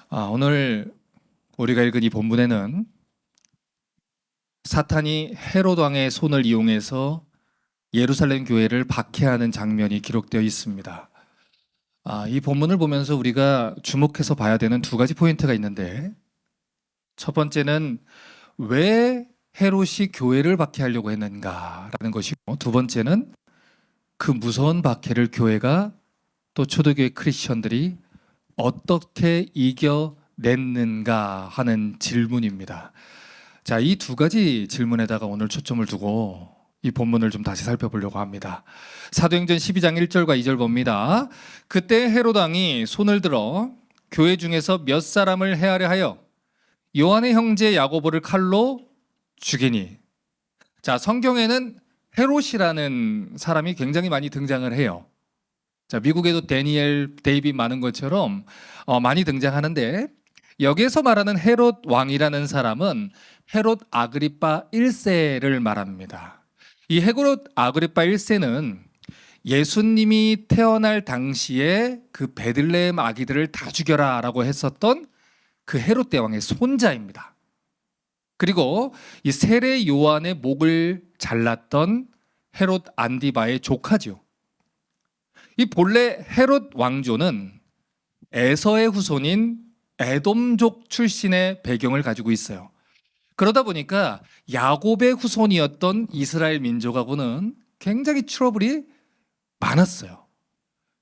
오늘 우리가 읽은 이 본문에는 사탄이 헤롯 왕의 손을 이용해서 예루살렘 교회를 박해하는 장면이 기록되어 있습니다. 이 본문을 보면서 우리가 주목해서 봐야 되는 두 가지 포인트가 있는데, 첫 번째는 왜 헤롯이 교회를 박해하려고 했는가라는 것이고, 두 번째는 그 무서운 박해를 교회가 또 초대교회 크리스천들이 어떻게 이겨냈는가 하는 질문입니다. 자, 이 두 가지 질문에다가 오늘 초점을 두고 이 본문을 좀 다시 살펴보려고 합니다. 사도행전 12장 1절과 2절 봅니다. 그때 헤롯 왕이 손을 들어 교회 중에서 몇 사람을 해하려 하여 요한의 형제 야고보를 칼로 죽이니. 자, 성경에는 헤롯이라는 사람이 굉장히 많이 등장을 해요. 자, 미국에도 데니엘, 데이빗 많은 것처럼 많이 등장하는데, 여기에서 말하는 헤롯 왕이라는 사람은 헤롯 아그리파 1세를 말합니다. 이 헤롯 아그리파 1세는 예수님이 태어날 당시에 그 베들레헴 아기들을 다 죽여라 라고 했었던 그 헤롯 대왕의 손자입니다. 그리고 이 세례 요한의 목을 잘랐던 헤롯 안디바의 조카죠. 이 본래 헤롯 왕조는 에서의 후손인 에돔족 출신의 배경을 가지고 있어요. 그러다 보니까 야곱의 후손이었던 이스라엘 민족하고는 굉장히 트러블이 많았어요.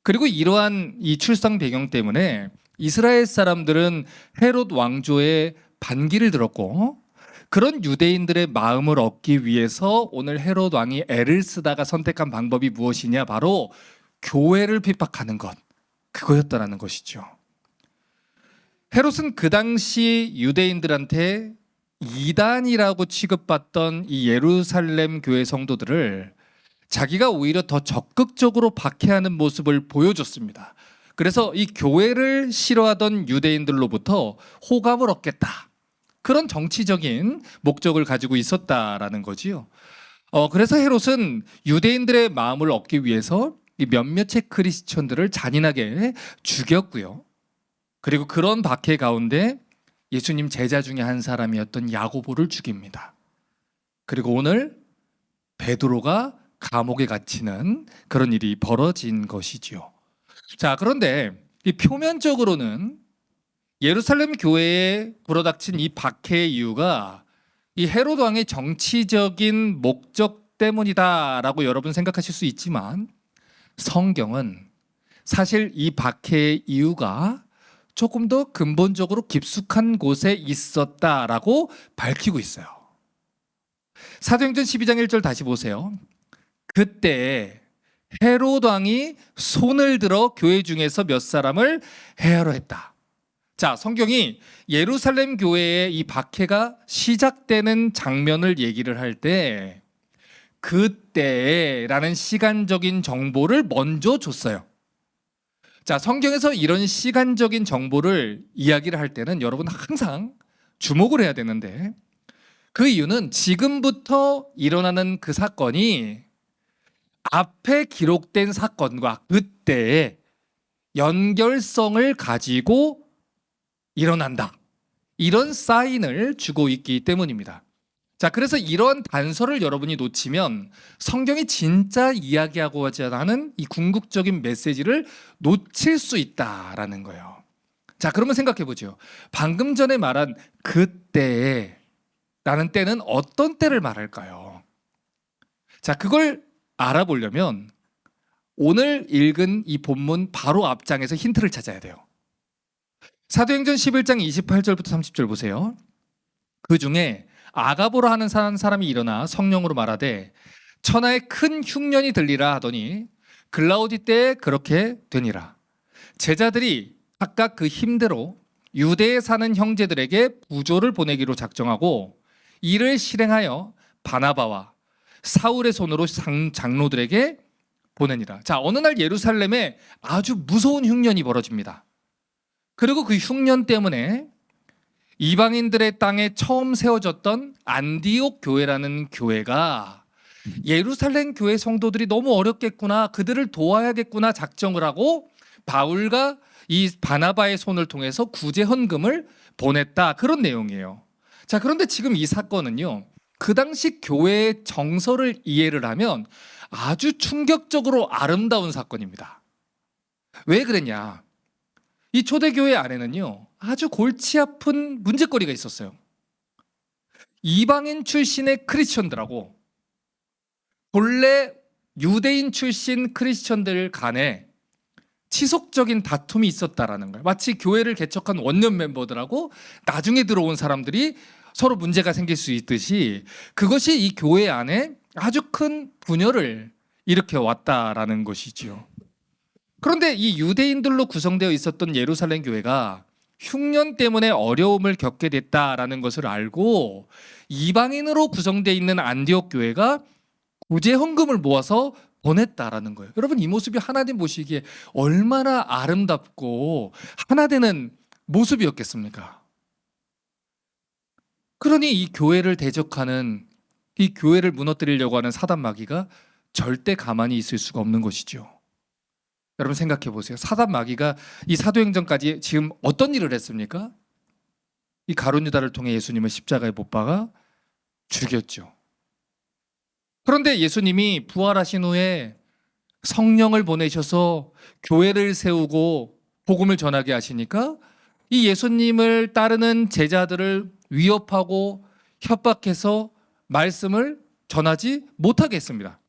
그리고 이러한 이 출생 배경 때문에 이스라엘 사람들은 헤롯 왕조의 반기를 들었고, 그런 유대인들의 마음을 얻기 위해서 오늘 헤롯 왕이 애를 쓰다가 선택한 방법이 무엇이냐, 바로 교회를 핍박하는 것, 그거였다라는 것이죠. 헤롯은 그 당시 유대인들한테 이단이라고 취급받던 이 예루살렘 교회 성도들을 자기가 오히려 더 적극적으로 박해하는 모습을 보여줬습니다. 그래서 이 교회를 싫어하던 유대인들로부터 호감을 얻겠다, 그런 정치적인 목적을 가지고 있었다라는 거지요. 그래서 헤롯은 유대인들의 마음을 얻기 위해서 이 몇몇의 크리스천들을 잔인하게 죽였고요. 그리고 그런 박해 가운데 예수님 제자 중에 한 사람이었던 야고보를 죽입니다. 그리고 오늘 베드로가 감옥에 gat히는 그런 일이 벌어진 것이지요. 자, 그런데 이 표면적으로는 예루살렘 교회에 불어닥친 이 박해의 이유가 이 헤롯 왕의 정치적인 목적 때문이다라고 여러분 생각하실 수 있지만, 성경은 사실 이 박해의 이유가 조금 더 근본적으로 깊숙한 곳에 있었다라고 밝히고 있어요. 사도행전 12장 1절 다시 보세요. 그때 헤롯 왕이 손을 들어 교회 중에서 몇 사람을 해하려 했다. 자, 성경이 예루살렘 교회의 이 박해가 시작되는 장면을 얘기를 할 때 그때라는 시간적인 정보를 먼저 줬어요. 자, 성경에서 이런 시간적인 정보를 이야기를 할 때는 여러분 항상 주목을 해야 되는데, 그 이유는 지금부터 일어나는 그 사건이 앞에 기록된 사건과 그때의 연결성을 가지고 일어난다, 이런 사인을 주고 있기 때문입니다. 자, 그래서 이런 단서를 여러분이 놓치면 성경이 진짜 이야기하고 하는 이 궁극적인 메시지를 놓칠 수 있다라는 거예요. 자, 그러면 생각해 보죠. 방금 전에 말한 그때라는 때는 어떤 때를 말할까요? 자, 그걸 알아보려면 오늘 읽은 이 본문 바로 앞장에서 힌트를 찾아야 돼요. 사도행전 11장 28절부터 30절 보세요. 그 중에 아가보라 하는 사람이 일어나 성령으로 말하되 천하에 큰 흉년이 들리라 하더니 글라우디 때에 그렇게 되니라. 제자들이 각각 그 힘대로 유대에 사는 형제들에게 부조를 보내기로 작정하고 이를 실행하여 바나바와 사울의 손으로 장로들에게 보내니라. 자, 어느 날 예루살렘에 아주 무서운 흉년이 벌어집니다. 그리고 그 흉년 때문에 이방인들의 땅에 처음 세워졌던 안디옥 교회라는 교회가 예루살렘 교회 성도들이 너무 어렵겠구나, 그들을 도와야겠구나 작정을 하고 바울과 이 바나바의 손을 통해서 구제 헌금을 보냈다, 그런 내용이에요. 자, 그런데 지금 이 사건은요, 그 당시 교회의 정서를 이해를 하면 아주 충격적으로 아름다운 사건입니다. 왜 그랬냐? 이 초대교회 안에는요, 아주 골치 아픈 문제거리가 있었어요. 이방인 출신의 크리스천들하고 본래 유대인 출신 크리스천들 간에 지속적인 다툼이 있었다라는 거예요. 마치 교회를 개척한 원년 멤버들하고 나중에 들어온 사람들이 서로 문제가 생길 수 있듯이 그것이 이 교회 안에 아주 큰 분열을 일으켜 왔다라는 것이지요. 그런데 이 유대인들로 구성되어 있었던 예루살렘 교회가 흉년 때문에 어려움을 겪게 됐다라는 것을 알고 이방인으로 구성되어 있는 안디옥 교회가 구제 헌금을 모아서 보냈다라는 거예요. 여러분, 이 모습이 하나님 보시기에 얼마나 아름답고 하나 되는 모습이었겠습니까? 그러니 이 교회를 대적하는, 이 교회를 무너뜨리려고 하는 사단 마귀가 절대 가만히 있을 수가 없는 것이죠. 여러분 생각해 보세요. 사단 마귀가 이 사도행전까지 지금 어떤 일을 했습니까? 이 가룟 유다를 통해 예수님을 십자가에 못 박아 죽였죠. 그런데 예수님이 부활하신 후에 성령을 보내셔서 교회를 세우고 복음을 전하게 하시니까 이 예수님을 따르는 제자들을 위협하고 협박해서 말씀을 전하지 못하게 했습니다.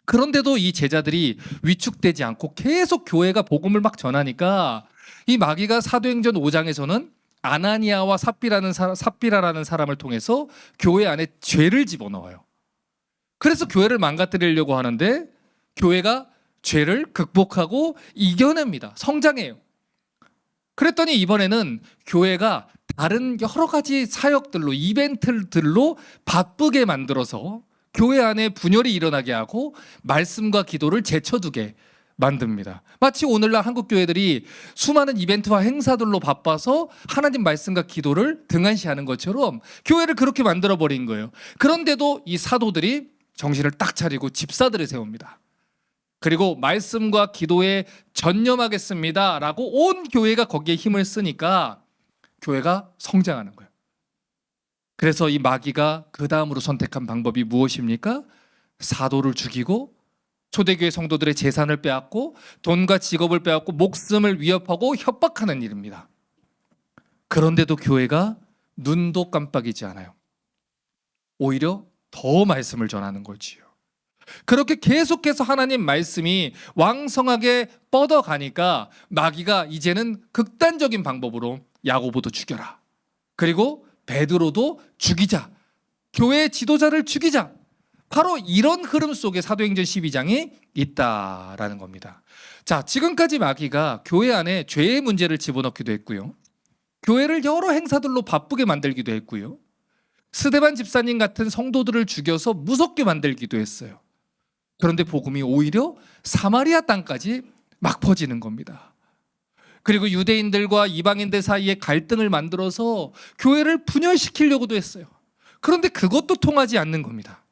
그런데도 이 제자들이 위축되지 않고 계속 교회가 복음을 막 전하니까 이 마귀가 사도행전 5장에서는 아나니아와 삽비라라는 사람을 통해서 교회 안에 죄를 집어넣어요. 그래서 교회를 망가뜨리려고 하는데 교회가 죄를 극복하고 이겨냅니다. 성장해요. 그랬더니 이번에는 교회가 다른 여러 가지 사역들로, 이벤트들로 바쁘게 만들어서 교회 안에 분열이 일어나게 하고 말씀과 기도를 제쳐두게 만듭니다. 마치 오늘날 한국 교회들이 수많은 이벤트와 행사들로 바빠서 하나님 말씀과 기도를 등한시하는 것처럼 교회를 그렇게 만들어버린 거예요. 그런데도 이 사도들이 정신을 딱 차리고 집사들을 세웁니다. 그리고 말씀과 기도에 전념하겠습니다 라고 온 교회가 거기에 힘을 쓰니까 교회가 성장하는 거예요. 그래서 이 마귀가 그 다음으로 선택한 방법이 무엇입니까? 사도를 죽이고 초대교회 성도들의 재산을 빼앗고 돈과 직업을 빼앗고 목숨을 위협하고 협박하는 일입니다. 그런데도 교회가 눈도 깜빡이지 않아요. 오히려 더 말씀을 전하는 거지요. 그렇게 계속해서 하나님 말씀이 왕성하게 뻗어가니까 마귀가 이제는 극단적인 방법으로 야고보도 죽여라, 그리고 베드로도 죽이자, 교회의 지도자를 죽이자, 바로 이런 흐름 속에 사도행전 12장이 있다라는 겁니다. 자, 지금까지 마귀가 교회 안에 죄의 문제를 집어넣기도 했고요, 교회를 여러 행사들로 바쁘게 만들기도 했고요, 스데반 집사님 같은 성도들을 죽여서 무섭게 만들기도 했어요. 그런데 복음이 오히려 사마리아 땅까지 막 퍼지는 겁니다. 그리고 유대인들과 이방인들 사이에 갈등을 만들어서 교회를 분열시키려고도 했어요. 그런데 그것도 통하지 않는 겁니다.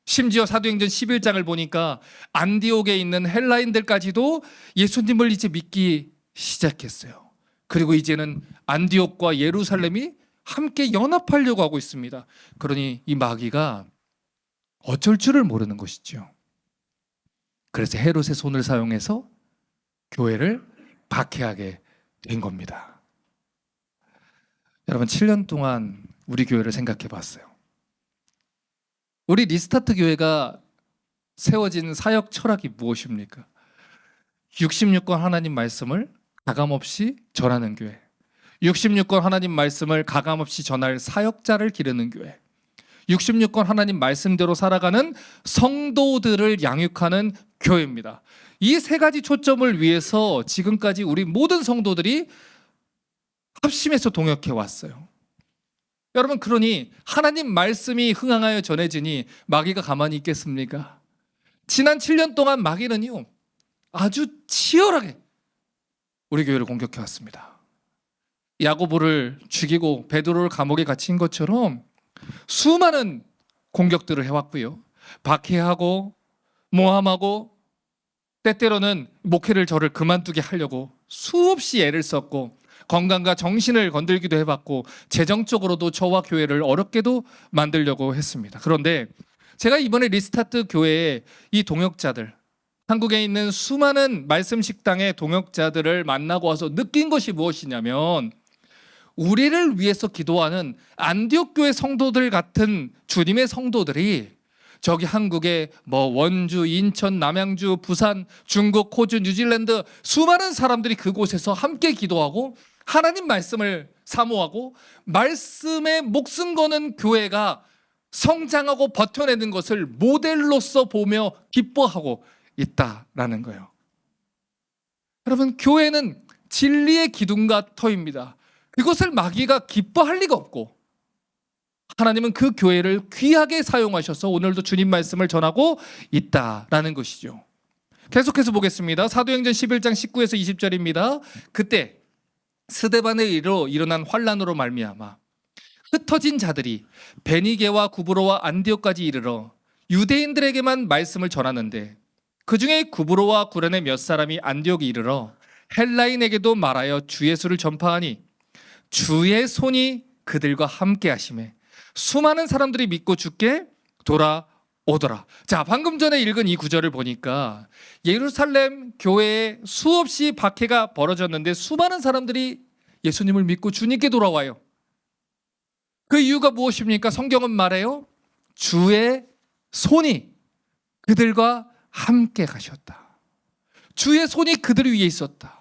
심지어 사도행전 11장을 보니까 안디옥에 있는 헬라인들까지도 예수님을 이제 믿기 시작했어요. 그리고 이제는 안디옥과 예루살렘이 함께 연합하려고 하고 있습니다. 그러니 이 마귀가 어쩔 줄을 모르는 것이죠. 그래서 헤롯의 손을 사용해서 교회를 박해하게 된 겁니다. 여러분, 7년 동안 우리 교회를 생각해 봤어요. 우리 리스타트 교회가 세워진 사역 철학이 무엇입니까? 66권 하나님 말씀을 가감없이 전하는 교회, 66권 하나님 말씀을 가감없이 전할 사역자를 기르는 교회, 66권 하나님 말씀대로 살아가는 성도들을 양육하는 교회입니다. 이 세 가지 초점을 위해서 지금까지 우리 모든 성도들이 합심해서 동역해 왔어요. 여러분, 그러니 하나님 말씀이 흥황하여 전해지니 마귀가 가만히 있겠습니까? 지난 7년 동안 마귀는요, 아주 치열하게 우리 교회를 공격해 왔습니다. 야고보를 죽이고 베드로를 감옥에 갇힌 것처럼 수많은 공격들을 해왔고요, 박해하고 모함하고 때때로는 목회를 저를 그만두게 하려고 수없이 애를 썼고 건강과 정신을 건들기도 해봤고 재정적으로도 저와 교회를 어렵게도 만들려고 했습니다. 그런데 제가 이번에 리스타트 교회에 이 동역자들, 한국에 있는 수많은 말씀 식당의 동역자들을 만나고 와서 느낀 것이 무엇이냐면, 우리를 위해서 기도하는 안디옥 교회 성도들 같은 주님의 성도들이 저기 한국의 원주, 인천, 남양주, 부산, 중국, 호주, 뉴질랜드 수많은 사람들이 그곳에서 함께 기도하고 하나님 말씀을 사모하고 말씀에 목숨 거는 교회가 성장하고 버텨내는 것을 모델로서 보며 기뻐하고 있다라는 거예요. 여러분, 교회는 진리의 기둥과 터입니다. 그것을 마귀가 기뻐할 리가 없고 하나님은 그 교회를 귀하게 사용하셔서 오늘도 주님 말씀을 전하고 있다라는 것이죠. 계속해서 보겠습니다. 사도행전 11장 19에서 20절입니다. 그때 스데반의 일로 일어난 환란으로 말미암아 흩어진 자들이 베니게와 구브로와 안디옥까지 이르러 유대인들에게만 말씀을 전하는데, 그 중에 구브로와 구레네 몇 사람이 안디옥에 이르러 헬라인에게도 말하여 주 예수를 전파하니 주의 손이 그들과 함께 하심에 수많은 사람들이 믿고 주께 돌아오더라. 자, 방금 전에 읽은 이 구절을 보니까 예루살렘 교회에 수없이 박해가 벌어졌는데 수많은 사람들이 예수님을 믿고 주님께 돌아와요. 그 이유가 무엇입니까? 성경은 말해요. 주의 손이 그들과 함께 가셨다. 주의 손이 그들 위에 있었다.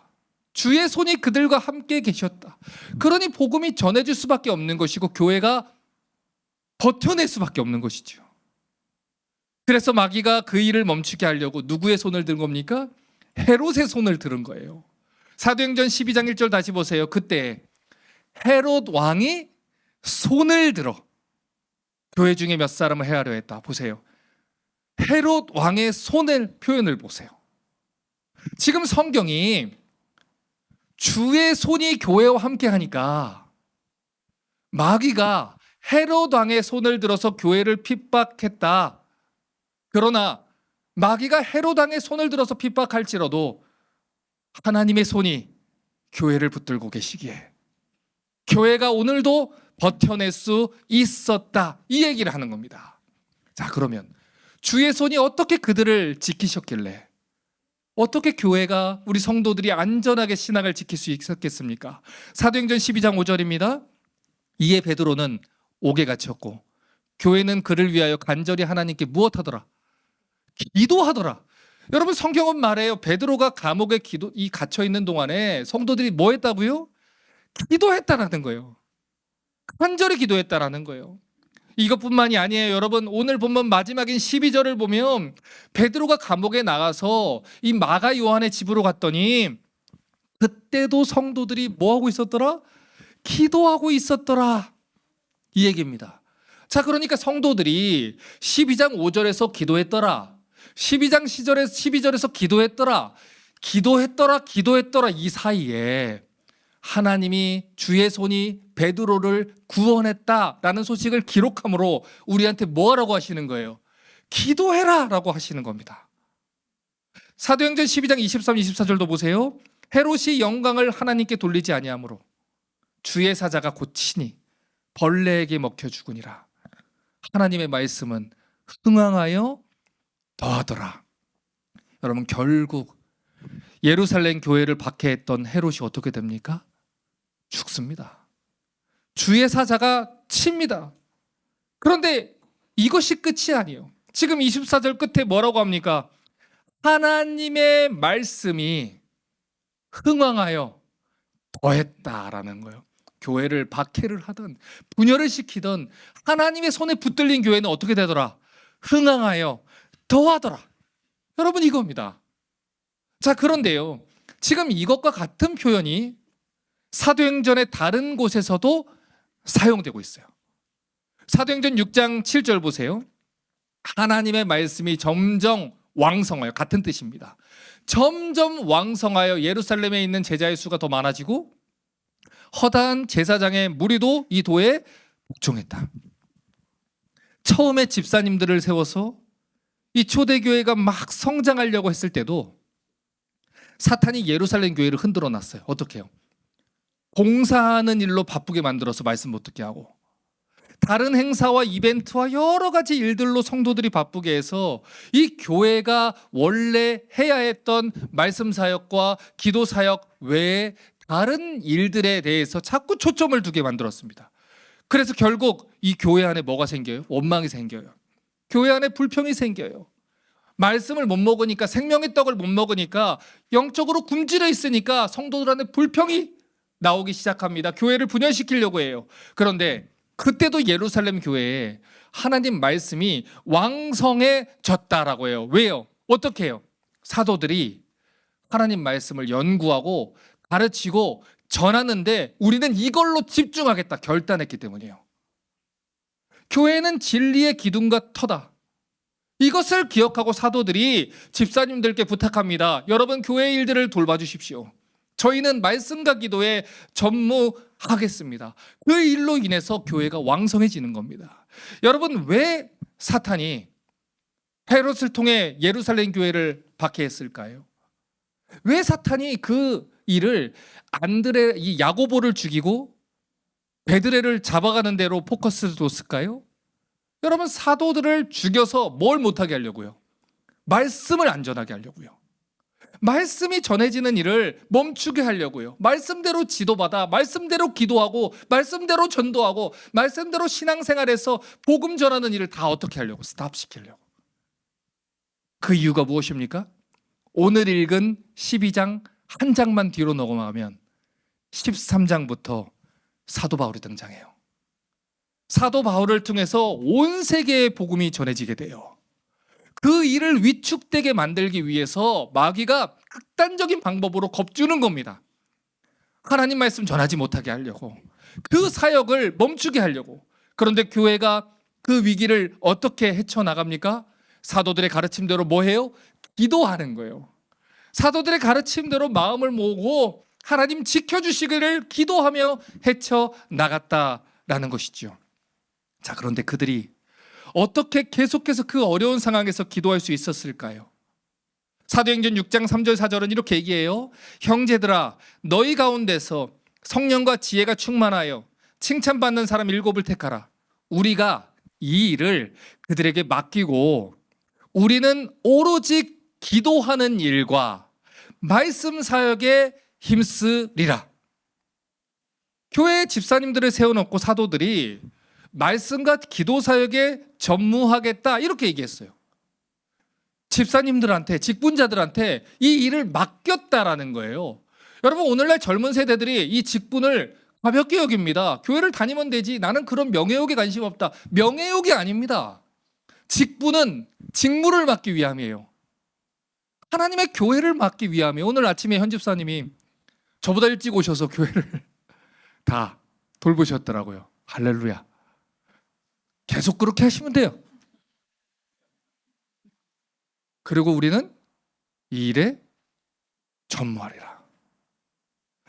주의 손이 그들과 함께 계셨다. 그러니 복음이 전해질 수밖에 없는 것이고 교회가 버텨낼 수밖에 없는 것이죠. 그래서 마귀가 그 일을 멈추게 하려고 누구의 손을 든 겁니까? 헤롯의 손을 들은 거예요. 사도행전 12장 1절 다시 보세요. 그때 헤롯 왕이 손을 들어 교회 중에 몇 사람을 해하려 했다. 보세요. 헤롯 왕의 손을 표현을 보세요. 지금 성경이 주의 손이 교회와 함께 하니까 마귀가 헤롯 왕의 손을 들어서 교회를 핍박했다. 그러나 마귀가 헤롯 왕의 손을 들어서 핍박할지라도 하나님의 손이 교회를 붙들고 계시기에 교회가 오늘도 버텨낼 수 있었다. 이 얘기를 하는 겁니다. 자, 그러면 주의 손이 어떻게 그들을 지키셨길래 어떻게 교회가, 우리 성도들이 안전하게 신앙을 지킬 수 있었겠습니까? 사도행전 12장 5절입니다. 이에 베드로는 옥에 갇혔고 교회는 그를 위하여 간절히 하나님께 무엇하더라? 기도하더라. 여러분, 성경은 말해요. 베드로가 감옥에 갇혀 있는 동안에 성도들이 뭐 했다고요? 기도했다라는 거예요. 간절히 기도했다라는 거예요. 이것뿐만이 아니에요. 여러분, 오늘 본문 마지막인 12절을 보면 베드로가 감옥에 나가서 이 마가 요한의 집으로 갔더니 그때도 성도들이 뭐 하고 있었더라? 기도하고 있었더라. 이 얘기입니다. 자, 그러니까 성도들이 12장 5절에서 기도했더라, 12장 12절에서 기도했더라 이 사이에 하나님이 주의 손이 베드로를 구원했다라는 소식을 기록함으로 우리한테 뭐 하라고 하시는 거예요? 기도해라 라고 하시는 겁니다. 사도행전 12장 23, 24절도 보세요. 헤롯이 영광을 하나님께 돌리지 아니하므로 주의 사자가 고치니 벌레에게 먹혀 죽으니라. 하나님의 말씀은 흥왕하여 더하더라. 여러분, 결국 예루살렘 교회를 박해했던 헤롯이 어떻게 됩니까? 죽습니다. 주의 사자가 칩니다. 그런데 이것이 끝이 아니에요. 지금 24절 끝에 뭐라고 합니까? 하나님의 말씀이 흥왕하여 더했다라는 거예요. 교회를 박해를 하던, 분열을 시키던 하나님의 손에 붙들린 교회는 어떻게 되더라? 흥왕하여 더하더라. 여러분, 이겁니다. 자, 그런데요, 지금 이것과 같은 표현이 사도행전의 다른 곳에서도 사용되고 있어요. 사도행전 6장 7절 보세요. 하나님의 말씀이 점점 왕성하여, 같은 뜻입니다. 점점 왕성하여 예루살렘에 있는 제자의 수가 더 많아지고 허다한 제사장의 무리도 이 도에 복종했다. 처음에 집사님들을 세워서 이 초대교회가 막 성장하려고 했을 때도 사탄이 예루살렘 교회를 흔들어 놨어요. 어떻게 해요? 봉사하는 일로 바쁘게 만들어서 말씀 못 듣게 하고, 다른 행사와 이벤트와 여러 가지 일들로 성도들이 바쁘게 해서 이 교회가 원래 해야 했던 말씀 사역과 기도 사역 외에 다른 일들에 대해서 자꾸 초점을 두게 만들었습니다. 그래서 결국 이 교회 안에 뭐가 생겨요? 원망이 생겨요. 교회 안에 불평이 생겨요. 말씀을 못 먹으니까, 생명의 떡을 못 먹으니까, 영적으로 굶주려 있으니까 성도들 안에 불평이 나오기 시작합니다. 교회를 분열시키려고 해요. 그런데 그때도 예루살렘 교회에 하나님 말씀이 왕성해졌다라고 해요. 왜요? 어떻게 해요? 사도들이 하나님 말씀을 연구하고 가르치고 전하는데 우리는 이걸로 집중하겠다 결단했기 때문이에요. 교회는 진리의 기둥과 터다. 이것을 기억하고 사도들이 집사님들께 부탁합니다. 여러분, 교회 일들을 돌봐주십시오. 저희는 말씀과 기도에 전무하겠습니다. 그 일로 인해서 교회가 왕성해지는 겁니다. 여러분, 왜 사탄이 헤롯을 통해 예루살렘 교회를 박해했을까요? 왜 사탄이 그 일을 이 야고보를 죽이고 베드레를 잡아가는 대로 포커스를 뒀을까요? 여러분, 사도들을 죽여서 뭘 못하게 하려고요? 말씀을 안 전하게 하려고요. 말씀이 전해지는 일을 멈추게 하려고요. 말씀대로 지도받아, 말씀대로 기도하고, 말씀대로 전도하고, 말씀대로 신앙생활에서 복음 전하는 일을 다 어떻게 하려고? 스탑시키려고. 그 이유가 무엇입니까? 오늘 읽은 12장 한 장만 뒤로 넘어가면 13장부터 사도 바울이 등장해요. 사도 바울을 통해서 온 세계의 복음이 전해지게 돼요. 그 일을 위축되게 만들기 위해서 마귀가 극단적인 방법으로 겁주는 겁니다. 하나님 말씀 전하지 못하게 하려고, 그 사역을 멈추게 하려고. 그런데 교회가 그 위기를 어떻게 헤쳐나갑니까? 사도들의 가르침대로 뭐 해요? 기도하는 거예요. 사도들의 가르침대로 마음을 모으고 하나님 지켜주시기를 기도하며 헤쳐나갔다라는 것이죠. 자, 그런데 그들이 어떻게 계속해서 그 어려운 상황에서 기도할 수 있었을까요? 사도행전 6장 3절 4절은 이렇게 얘기해요. 형제들아, 너희 가운데서 성령과 지혜가 충만하여 칭찬받는 사람 7을 택하라. 우리가 이 일을 그들에게 맡기고 우리는 오로지 기도하는 일과 말씀 사역에 힘쓰리라. 교회 집사님들을 세워놓고 사도들이 말씀과 기도 사역에 전무하겠다 이렇게 얘기했어요. 집사님들한테, 직분자들한테 이 일을 맡겼다라는 거예요. 여러분, 오늘날 젊은 세대들이 이 직분을 가볍게 여깁니다. 교회를 다니면 되지, 나는 그런 명예욕에 관심 없다. 명예욕이 아닙니다. 직분은 직무를 맡기 위함이에요. 하나님의 교회를 맡기 위함이에요. 오늘 아침에 현 집사님이 저보다 일찍 오셔서 교회를 다 돌보셨더라고요. 할렐루야. 계속 그렇게 하시면 돼요. 그리고 우리는 이 일에 전무하리라.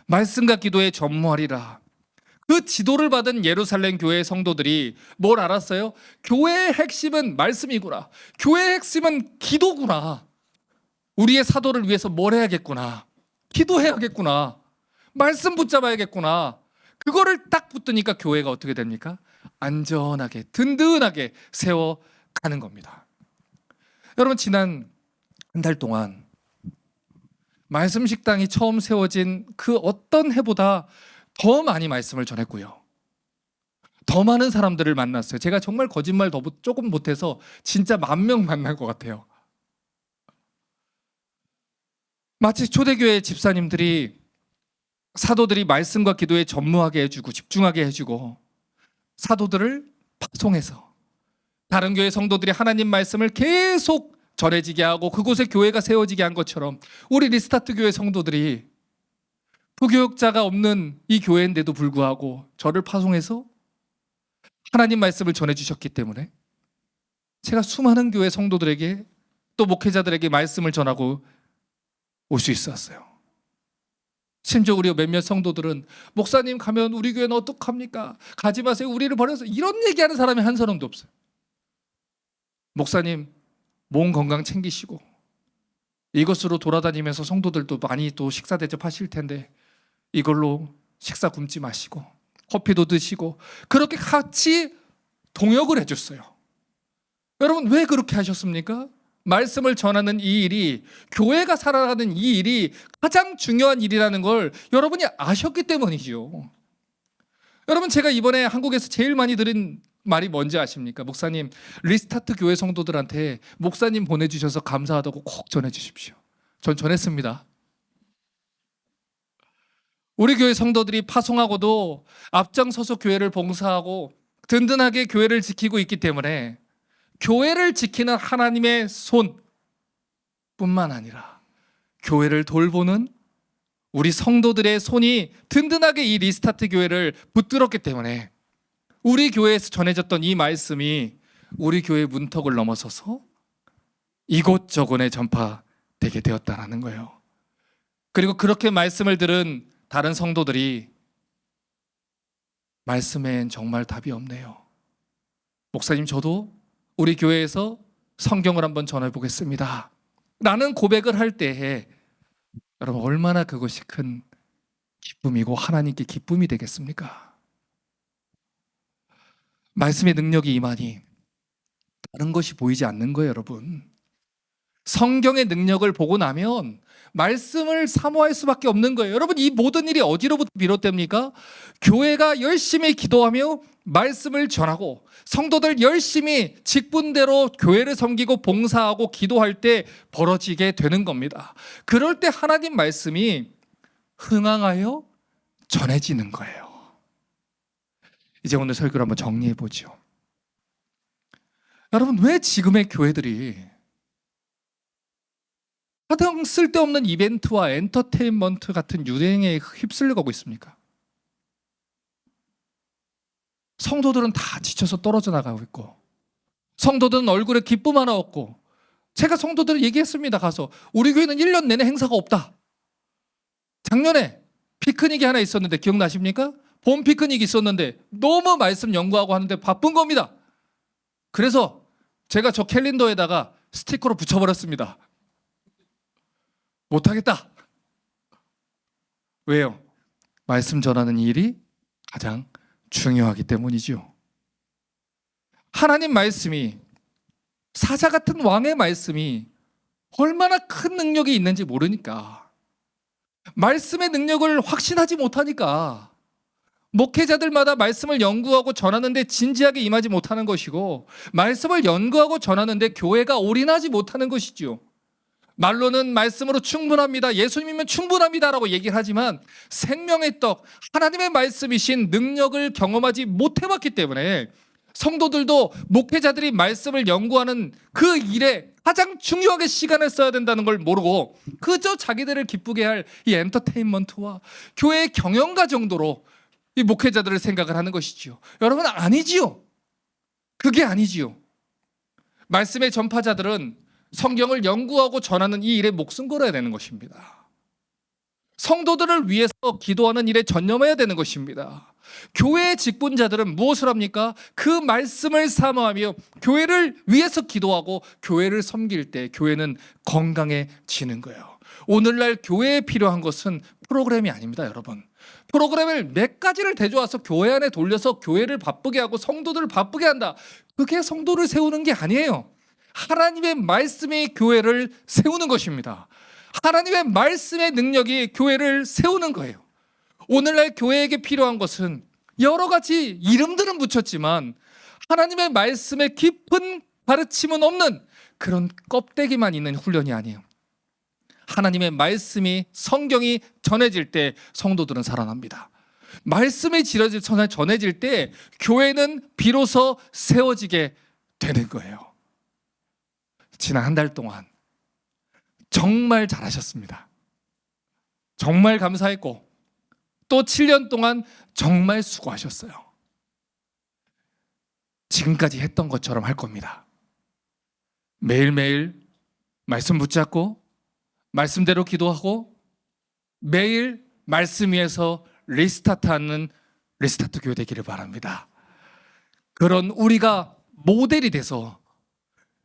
말씀과 기도에 전무하리라. 그 지도를 받은 예루살렘 교회의 성도들이 뭘 알았어요? 교회의 핵심은 말씀이구나. 교회의 핵심은 기도구나. 우리의 사도를 위해서 뭘 해야겠구나. 기도해야겠구나. 말씀 붙잡아야겠구나. 그거를 딱 붙으니까 교회가 어떻게 됩니까? 안전하게, 든든하게 세워가는 겁니다. 여러분, 지난 한 달 동안 말씀 식당이 처음 세워진 그 어떤 해보다 더 많이 말씀을 전했고요. 더 많은 사람들을 만났어요. 제가 정말 거짓말 조금 못해서 진짜 10,000명 만난 것 같아요. 마치 초대교회 집사님들이 사도들이 말씀과 기도에 전무하게 해주고 집중하게 해주고 사도들을 파송해서 다른 교회 성도들이 하나님 말씀을 계속 전해지게 하고 그곳에 교회가 세워지게 한 것처럼 우리 리스타트 교회 성도들이 부교육자가 없는 이 교회인데도 불구하고 저를 파송해서 하나님 말씀을 전해주셨기 때문에 제가 수많은 교회 성도들에게 또 목회자들에게 말씀을 전하고 올 수 있었어요. 심지어 우리 몇몇 성도들은 목사님 가면 우리 교회는 어떡합니까? 가지 마세요. 우리를 버려서 이런 얘기하는 사람이 한 사람도 없어요. 목사님 몸 건강 챙기시고 이것으로 돌아다니면서 성도들도 많이 또 식사 대접하실 텐데 이걸로 식사 굶지 마시고 커피도 드시고 그렇게 같이 동역을 해줬어요. 여러분 왜 그렇게 하셨습니까? 말씀을 전하는 이 일이, 교회가 살아가는 이 일이 가장 중요한 일이라는 걸 여러분이 아셨기 때문이죠. 여러분 제가 이번에 한국에서 제일 많이 들은 말이 뭔지 아십니까? 목사님, 리스타트 교회 성도들한테 목사님 보내주셔서 감사하다고 꼭 전해주십시오. 전 전했습니다. 우리 교회 성도들이 파송하고도 앞장서서 교회를 봉사하고 든든하게 교회를 지키고 있기 때문에 교회를 지키는 하나님의 손뿐만 아니라 교회를 돌보는 우리 성도들의 손이 든든하게 이 리스타트 교회를 붙들었기 때문에 우리 교회에서 전해졌던 이 말씀이 우리 교회 문턱을 넘어서서 이곳저곳에 전파되게 되었다는 거예요. 그리고 그렇게 말씀을 들은 다른 성도들이 말씀엔 정말 답이 없네요. 목사님, 저도 우리 교회에서 성경을 한번 전해보겠습니다 라는 고백을 할 때에 여러분 얼마나 그것이 큰 기쁨이고 하나님께 기쁨이 되겠습니까? 말씀의 능력이 임하니 다른 것이 보이지 않는 거예요, 여러분. 성경의 능력을 보고 나면 말씀을 사모할 수밖에 없는 거예요. 여러분 이 모든 일이 어디로부터 비롯됩니까? 교회가 열심히 기도하며 말씀을 전하고 성도들 열심히 직분대로 교회를 섬기고 봉사하고 기도할 때 벌어지게 되는 겁니다. 그럴 때 하나님 말씀이 흥황하여 전해지는 거예요. 이제 오늘 설교를 한번 정리해 보죠. 여러분 왜 지금의 교회들이 가장 쓸데없는 이벤트와 엔터테인먼트 같은 유행에 휩쓸려 가고 있습니까? 성도들은 다 지쳐서 떨어져 나가고 있고 성도들은 얼굴에 기쁨 하나 없고 제가 성도들을 얘기했습니다. 가서 우리 교회는 1년 내내 행사가 없다. 작년에 피크닉이 하나 있었는데 기억나십니까? 봄 피크닉이 있었는데 너무 말씀 연구하고 하는데 바쁜 겁니다. 그래서 제가 저 캘린더에다가 스티커로 붙여버렸습니다. 못하겠다. 왜요? 말씀 전하는 일이 가장 중요하기 때문이죠. 하나님 말씀이, 사자 같은 왕의 말씀이 얼마나 큰 능력이 있는지 모르니까, 말씀의 능력을 확신하지 못하니까 목회자들마다 말씀을 연구하고 전하는데 진지하게 임하지 못하는 것이고, 말씀을 연구하고 전하는데 교회가 올인하지 못하는 것이지요. 말로는 말씀으로 충분합니다, 예수님이면 충분합니다라고 얘기를 하지만 생명의 떡 하나님의 말씀이신 능력을 경험하지 못해봤기 때문에 성도들도 목회자들이 말씀을 연구하는 그 일에 가장 중요하게 시간을 써야 된다는 걸 모르고 그저 자기들을 기쁘게 할 이 엔터테인먼트와 교회의 경영가 정도로 이 목회자들을 생각을 하는 것이지요. 여러분 아니지요. 그게 아니지요. 말씀의 전파자들은 성경을 연구하고 전하는 이 일에 목숨 걸어야 되는 것입니다. 성도들을 위해서 기도하는 일에 전념해야 되는 것입니다. 교회의 직분자들은 무엇을 합니까? 그 말씀을 사모하며 교회를 위해서 기도하고 교회를 섬길 때 교회는 건강해지는 거예요. 오늘날 교회에 필요한 것은 프로그램이 아닙니다, 여러분. 프로그램을 몇 가지를 대줘와서 교회 안에 돌려서 교회를 바쁘게 하고 성도들을 바쁘게 한다. 그게 성도를 세우는 게 아니에요. 하나님의 말씀이 교회를 세우는 것입니다. 하나님의 말씀의 능력이 교회를 세우는 거예요. 오늘날 교회에게 필요한 것은 여러 가지 이름들은 붙였지만 하나님의 말씀에 깊은 가르침은 없는 그런 껍데기만 있는 훈련이 아니에요. 하나님의 말씀이, 성경이 전해질 때 성도들은 살아납니다. 말씀이 전해질 때 교회는 비로소 세워지게 되는 거예요. 지난 한 달 동안 정말 잘하셨습니다. 정말 감사했고 또 7년 동안 정말 수고하셨어요. 지금까지 했던 것처럼 할 겁니다. 매일매일 말씀 붙잡고 말씀대로 기도하고 매일 말씀 위에서 리스타트하는 리스타트 교회 되기를 바랍니다. 그런 우리가 모델이 돼서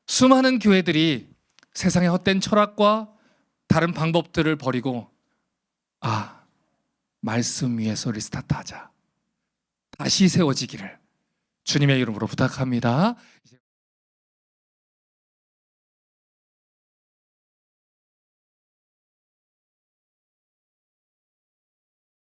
수많은 교회들이 세상의 헛된 철학과 다른 방법들을 버리고 말씀 위에서 리스타트하자. 다시 세워지기를 주님의 이름으로 부탁합니다.